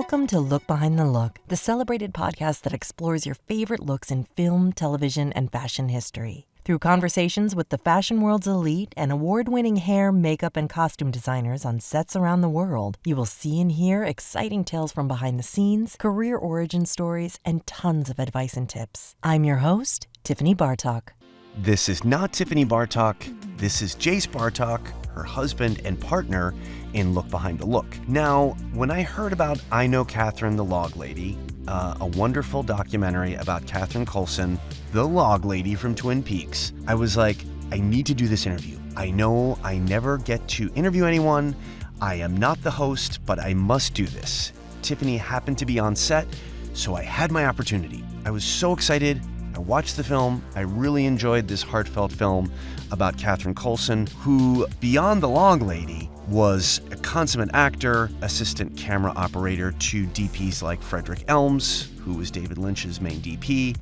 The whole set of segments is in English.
Welcome to Look Behind the Look, the celebrated podcast that explores your favorite looks in film, television, and fashion history. Through conversations with the fashion world's elite and award-winning hair, makeup, and costume designers on sets around the world, you will see and hear exciting tales from behind the scenes, career origin stories, and tons of advice and tips. I'm your host, Tiffany Bartok. This is not Tiffany Bartok. This is Jayce Bartok, her husband and partner in Look Behind the Look. Now, when I heard about I Know Catherine, the Loglady, a wonderful documentary about Catherine Coulson, the Loglady from Twin Peaks, I was like, I need to do this interview. I know I never get to interview anyone. I am not the host, but I must do this. Tiffany happened to be on set, so I had my opportunity. I was so excited. I watched the film. I really enjoyed this heartfelt film about Catherine Coulson, who, beyond the Loglady, was a consummate actor, assistant camera operator to DPs like Frederick Elms, who was David Lynch's main DP.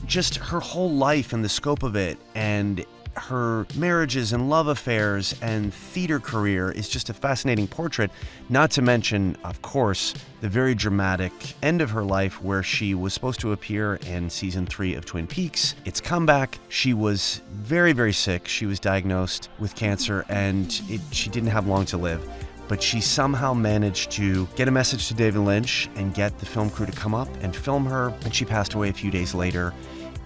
Just her whole life and the scope of it, and her marriages and love affairs and theater career is just a fascinating portrait, not to mention, of course, the very dramatic end of her life where she was supposed to appear in season 3 of Twin Peaks. Its comeback, she was very, very sick. She was diagnosed with cancer and she didn't have long to live. But she somehow managed to get a message to David Lynch and get the film crew to come up and film her, and she passed away a few days later.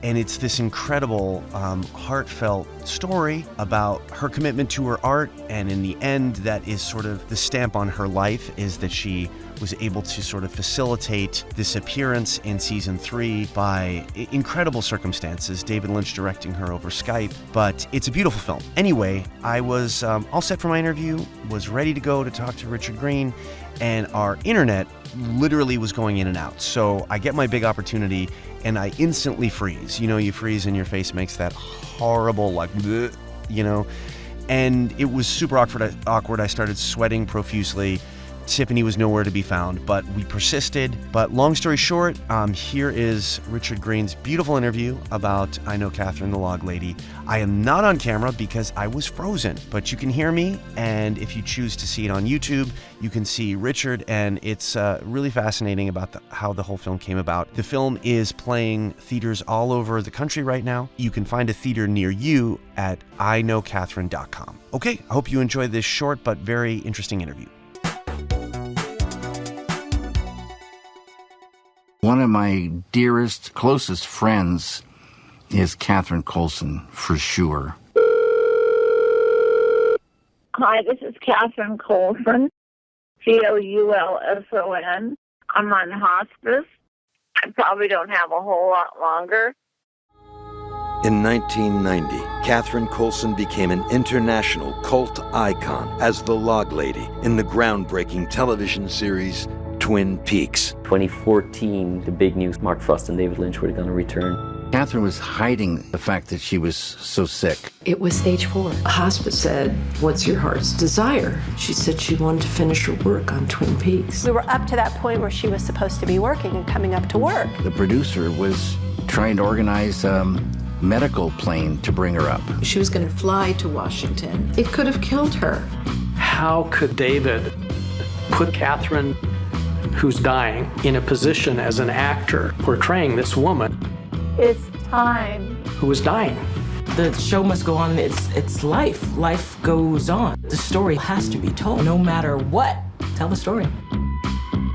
And it's this incredible, heartfelt story about her commitment to her art. And in the end, that is sort of the stamp on her life, is that she was able to sort of facilitate this appearance in season 3 by incredible circumstances, David Lynch directing her over Skype. But it's a beautiful film. Anyway, I was all set for my interview, was ready to go to talk to Richard Green, and our internet literally was going in and out. So I get my big opportunity and I instantly freeze. You know, you freeze and your face makes that horrible, like, bleh, you know, and it was super awkward. I started sweating profusely. Tiffany was nowhere to be found, but we persisted. But long story short, here is Richard Green's beautiful interview about I Know Catherine, the Loglady. I am not on camera because I was frozen, but you can hear me. And if you choose to see it on YouTube, you can see Richard. And it's really fascinating about how the whole film came about. The film is playing theaters all over the country right now. You can find a theater near you at iknowcatherine.com. Okay, I hope you enjoy this short but very interesting interview. One of my dearest, closest friends is Catherine Coulson, for sure. Hi, this is Catherine Coulson, Coulson. I'm on hospice. I probably don't have a whole lot longer. In 1990, Catherine Coulson became an international cult icon as the Loglady in the groundbreaking television series Twin Peaks. 2014, the big news, Mark Frost and David Lynch were going to return. Catherine was hiding the fact that she was so sick. It was stage 4. Hospice said, "What's your heart's desire?" She said she wanted to finish her work on Twin Peaks. We were up to that point where she was supposed to be working and coming up to work. The producer was trying to organize a medical plane to bring her up. She was going to fly to Washington. It could have killed her. How could David put Catherine, who's dying, in a position as an actor portraying this woman? It's time. Who was dying? The show must go on. It's life. Life goes on. The story has to be told, no matter what. Tell the story.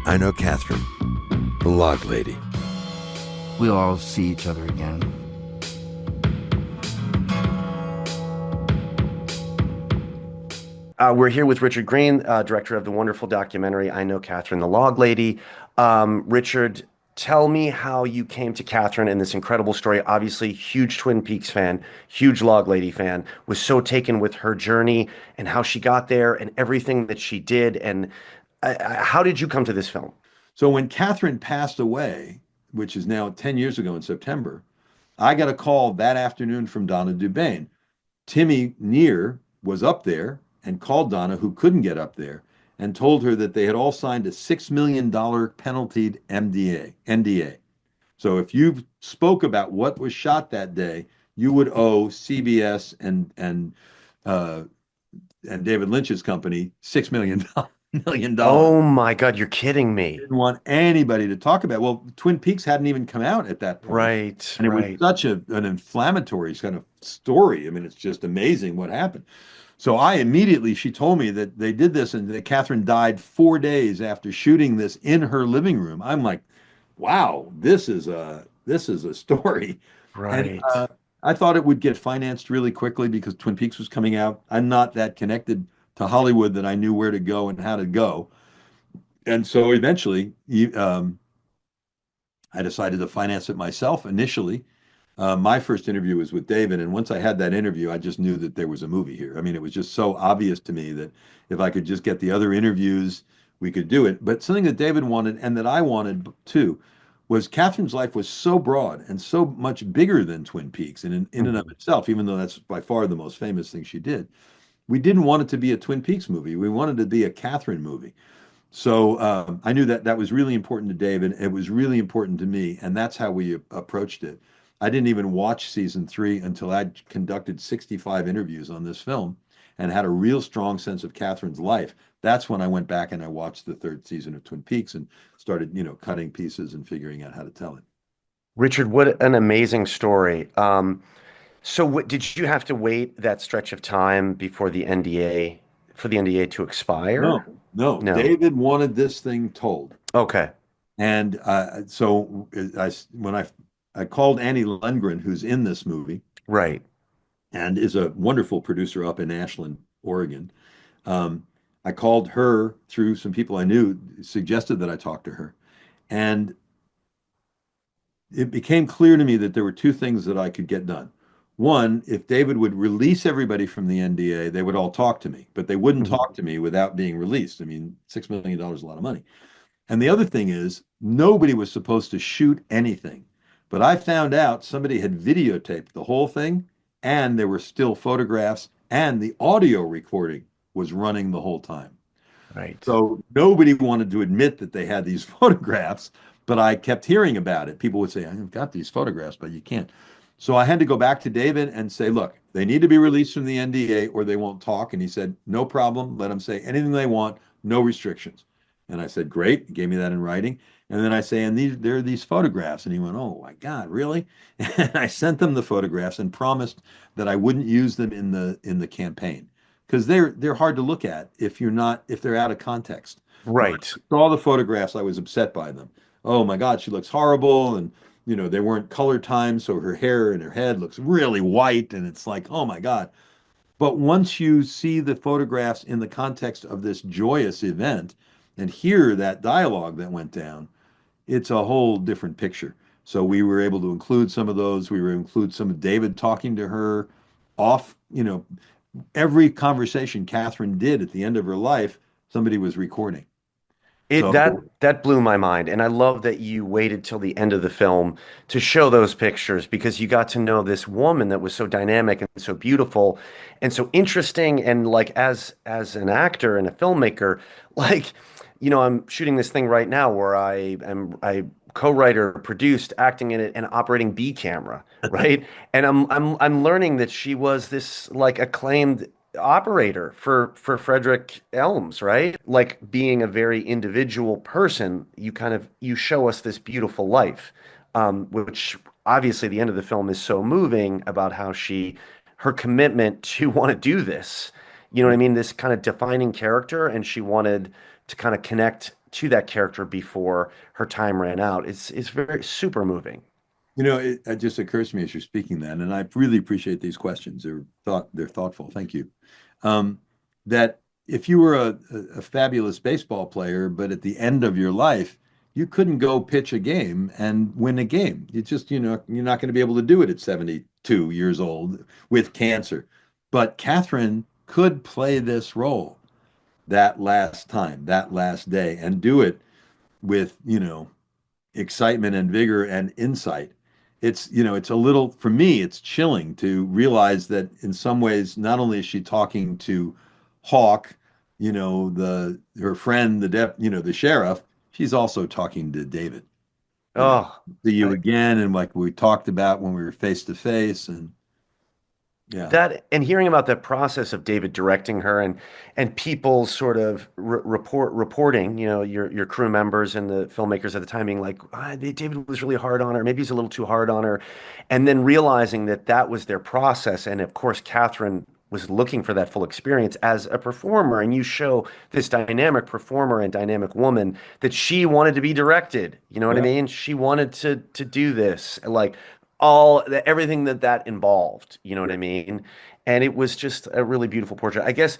I Know Catherine, the Loglady. We'll all see each other again. We're here with Richard Green, director of the wonderful documentary I Know Catherine, the Loglady. Richard, tell me how you came to Catherine in this incredible story. Obviously, huge Twin Peaks fan, huge Loglady fan, was so taken with her journey and how she got there and everything that she did. And how did you come to this film? So when Catherine passed away, which is now 10 years ago in September, I got a call that afternoon from Donna Dubane. Timmy Neer was up there and called Donna, who couldn't get up there, and told her that they had all signed a $6 million penaltied NDA. So if you spoke about what was shot that day, you would owe CBS and David Lynch's company $6 million. million. Oh my God, you're kidding me. Didn't want anybody to talk about it. Well, Twin Peaks hadn't even come out at that point. Right, And it was right. such an inflammatory kind of story. I mean, it's just amazing what happened. So I immediately, she told me that they did this and that Catherine died 4 days after shooting this in her living room. I'm like, wow, this is a story. And Right. I thought it would get financed really quickly because Twin Peaks was coming out. I'm not that connected to Hollywood that I knew where to go and how to go. And so eventually, I decided to finance it myself initially. My first interview was with David, and once I had that interview, I just knew that there was a movie here. I mean, it was just so obvious to me that if I could just get the other interviews, we could do it. But something that David wanted and that I wanted too was Catherine's life was so broad and so much bigger than Twin Peaks in and of itself, even though that's by far the most famous thing she did. We didn't want it to be a Twin Peaks movie. We wanted it to be a Catherine movie. So I knew that that was really important to David. It was really important to me, and that's how we approached it. I didn't even watch season three until I'd conducted 65 interviews on this film and had a real strong sense of Catherine's life. That's when I went back and I watched the third season of Twin Peaks and started, cutting pieces and figuring out how to tell it. Richard, what an amazing story. So did you have to wait that stretch of time before the NDA for the NDA to expire? No, no. No. David wanted this thing told. Okay. And so when I called Annie Lundgren, who's in this movie, Right. and is a wonderful producer up in Ashland, Oregon. I called her through some people I knew, suggested that I talk to her. And it became clear to me that there were two things that I could get done. One, if David would release everybody from the NDA, they would all talk to me, but they wouldn't Mhm. talk to me without being released. I mean, $6 million is a lot of money. And the other thing is, nobody was supposed to shoot anything. But I found out somebody had videotaped the whole thing, and there were still photographs, and the audio recording was running the whole time. Right. So nobody wanted to admit that they had these photographs, but I kept hearing about it. People would say, I've got these photographs, but you can't. So I had to go back to David and say, look, they need to be released from the NDA or they won't talk. And he said, no problem. Let them say anything they want, no restrictions. And I said, great. He gave me that in writing. And then I say, and there are these photographs. And he went, oh my God, really? And I sent them the photographs and promised that I wouldn't use them in the campaign because they're hard to look at if they're out of context. Right. Saw the photographs, I was upset by them. Oh my God, she looks horrible, and they weren't color timed, so her hair and her head looks really white, and it's like, oh my God. But once you see the photographs in the context of this joyous event and hear that dialogue that went down, it's a whole different picture. So we were able to include some of those. We were able to include some of David talking to her off, every conversation Catherine did at the end of her life, somebody was recording. It So that blew my mind, and I love that you waited till the end of the film to show those pictures because you got to know this woman that was so dynamic and so beautiful and so interesting. And like as an actor and a filmmaker, like I'm shooting this thing right now where I co-writer, produced, acting in it, and operating B camera, right? And I'm learning that she was this like acclaimed operator for Frederick Elms, right? Like being a very individual person, you show us this beautiful life, which obviously the end of the film is so moving about how her commitment to want to do this. You know what I mean? This kind of defining character, and she wanted to kind of connect to that character before her time ran out. It's very super moving. it just occurs to me as you're speaking that, and I really appreciate these questions. They're thoughtful. Thank you. Um, that if you were a fabulous baseball player, but at the end of your life, you couldn't go pitch a game and win a game. You're not going to be able to do it at 72 years old with cancer. But Catherine could play this role that last time, that last day, and do it with, excitement and vigor and insight. It's a little, for me, it's chilling to realize that in some ways, not only is she talking to Hawk, her friend, the sheriff, she's also talking to David. Oh, See you again, and like we talked about when we were face to face, and Yeah. That and hearing about that process of David directing her and people sort of reporting, your crew members and the filmmakers at the time being like, David was really hard on her, maybe he's a little too hard on her, and then realizing that that was their process, and of course Catherine was looking for that full experience as a performer, and you show this dynamic performer and dynamic woman that she wanted to be directed. You know what I Yeah. mean? She wanted to do this, like everything that involved, you know what I mean? And it was just a really beautiful portrait. I guess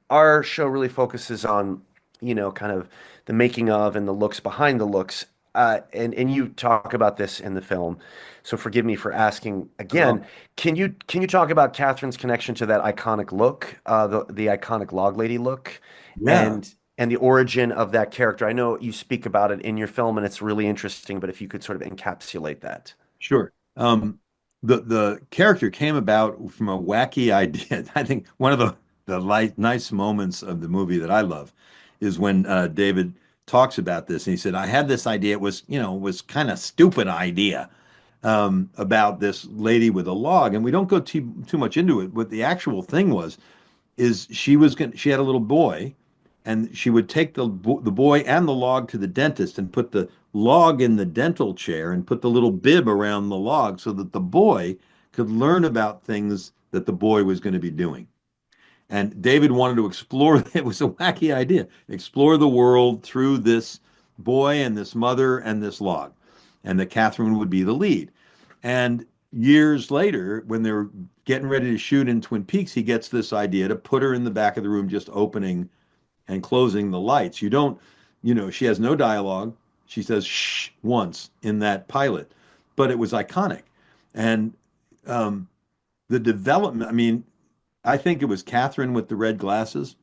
our show really focuses on, kind of the making of and the looks behind the looks. And you talk about this in the film, so forgive me for asking again. Can you talk about Catherine's connection to that iconic look, the iconic Loglady look, Yeah. and the origin of that character? I know you speak about it in your film, and it's really interesting. But if you could sort of encapsulate that. Sure. The character came about from a wacky idea. I think one of the nice moments of the movie that I love is when David talks about this, and he said, "I had this idea. It was, was kind of stupid idea about this lady with a log, and we don't go too much into it. What the actual thing was is she had a little boy, and she would take the boy and the log to the dentist and put the log in the dental chair and put the little bib around the log so that the boy could learn about things that the boy was going to be doing. And David wanted to explore, it was a wacky idea, explore the world through this boy and this mother and this log, and that Catherine would be the lead. And years later, when they're getting ready to shoot in Twin Peaks, he gets this idea to put her in the back of the room, just opening and closing the lights. You don't, she has no dialogue. She says shh once in that pilot, but it was iconic. And the development, I mean, I think it was Catherine with the red glasses.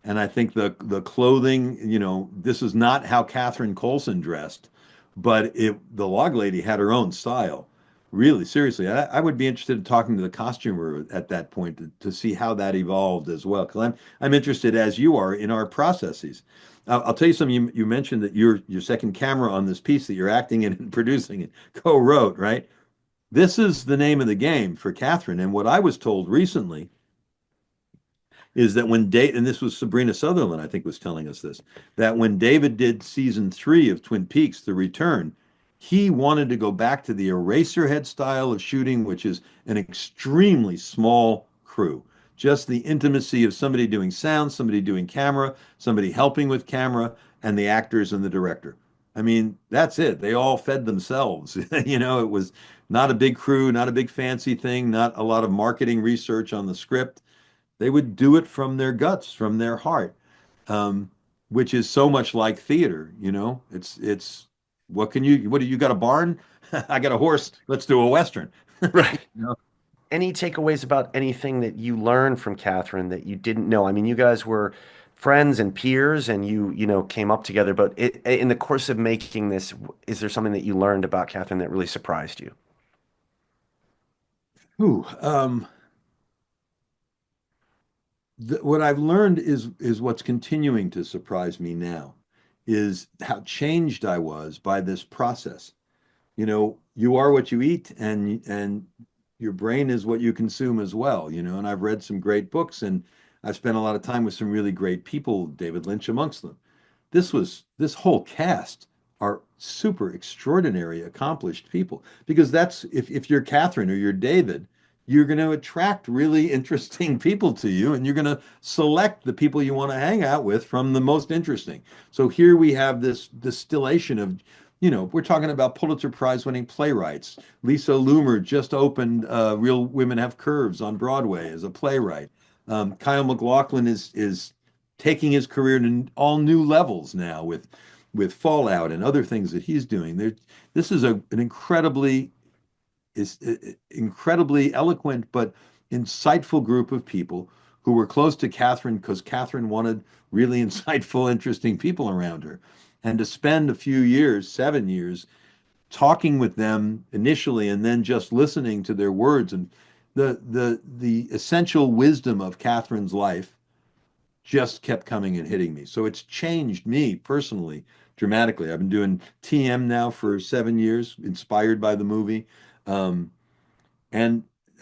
And I think the clothing, this is not how Catherine Coulson dressed, but the Loglady had her own style. Really, seriously, I would be interested in talking to the costumer at that point to see how that evolved as well. Because I'm interested, as you are, in our processes. I'll tell you something. You mentioned that your second camera on this piece that you're acting in and producing and co-wrote, right? This is the name of the game for Catherine. And what I was told recently is that and this was Sabrina Sutherland, I think, was telling us this, that when David did season 3 of Twin Peaks, The Return, he wanted to go back to the Eraserhead style of shooting, which is an extremely small crew. Just the intimacy of somebody doing sound, somebody doing camera, somebody helping with camera, and the actors and the director. I mean, that's it. They all fed themselves. It was not a big crew, not a big fancy thing, not a lot of marketing research on the script. They would do it from their guts, from their heart, which is so much like theater. It's what do you got a barn? I got a horse. Let's do a Western. Right. Any takeaways about anything that you learned from Catherine that you didn't know? I mean, you guys were friends and peers, and you came up together. But in the course of making this, is there something that you learned about Catherine that really surprised you? Ooh, what I've learned is what's continuing to surprise me now, is how changed I was by this process. You are what you eat, and your brain is what you consume as well. And I've read some great books, and I've spent a lot of time with some really great people, David Lynch amongst them. This whole cast are super extraordinary, accomplished people, because that's if you're Catherine or you're David, you're going to attract really interesting people to you, and you're going to select the people you want to hang out with from the most interesting. So here we have this distillation of, we're talking about Pulitzer Prize winning playwrights. Lisa Loomer just opened Real Women Have Curves on Broadway as a playwright. Kyle MacLachlan is taking his career to all new levels now with Fallout and other things that he's doing. This is an incredibly eloquent but insightful group of people who were close to Catherine because Catherine wanted really insightful, interesting people around her. And to spend a few years, 7 years, talking with them initially and then just listening to their words and the essential wisdom of Catherine's life just kept coming and hitting me. So it's changed me personally dramatically. I've been doing TM now for 7 years, inspired by the movie. And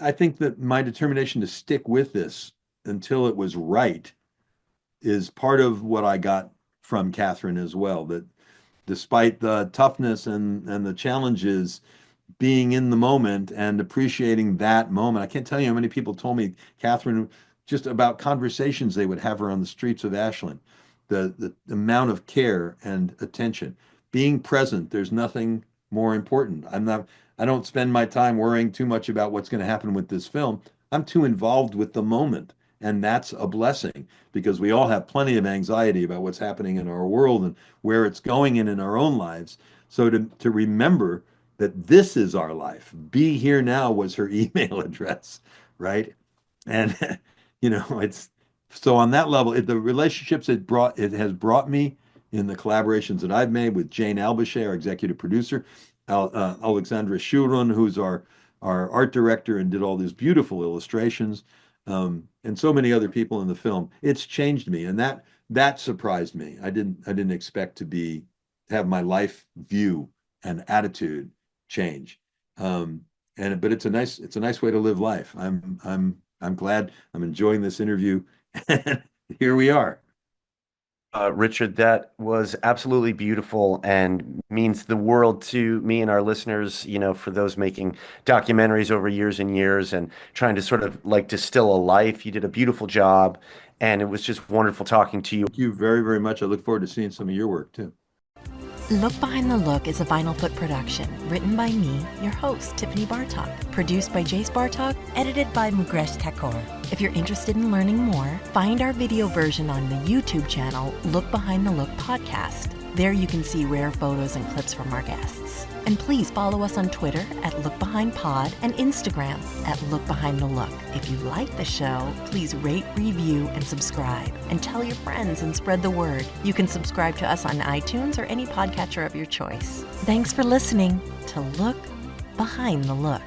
I think that my determination to stick with this until it was right is part of what I got from Catherine as well. That despite the toughness and the challenges, being in the moment and appreciating that moment. I can't tell you how many people told me, Catherine, just about conversations they would have her on the streets of Ashland, the amount of care and attention, being present. There's nothing more important. I don't spend my time worrying too much about what's going to happen with this film. I'm too involved with the moment. And that's a blessing because we all have plenty of anxiety about what's happening in our world and where it's going in our own lives. So to remember that this is our life. Be here now was her email address, right? And it's so on that level, the relationships it has brought me in the collaborations that I've made with Jane Albachet, our executive producer, Alexandra Shurun, who's our art director and did all these beautiful illustrations, and so many other people in the film. It's changed me, and that surprised me. I didn't expect to have my life view and attitude change. But it's a nice way to live life. I'm glad I'm enjoying this interview. Here we are. Richard, that was absolutely beautiful and means the world to me and our listeners, for those making documentaries over years and years and trying to sort of like distill a life. You did a beautiful job, and it was just wonderful talking to you. Thank you very, very much. I look forward to seeing some of your work too. Look Behind the Look is a Vinyl Foot production, written by me, your host, Tiffany Bartok, produced by Jayce Bartok, edited by Mugresh Thakor. If you're interested in learning more, find our video version on the YouTube channel, Look Behind the Look Podcast. There you can see rare photos and clips from our guests. And please follow us on Twitter at LookBehindPod and Instagram at LookBehindTheLook. If you like the show, please rate, review, and subscribe. And tell your friends and spread the word. You can subscribe to us on iTunes or any podcatcher of your choice. Thanks for listening to Look Behind the Look.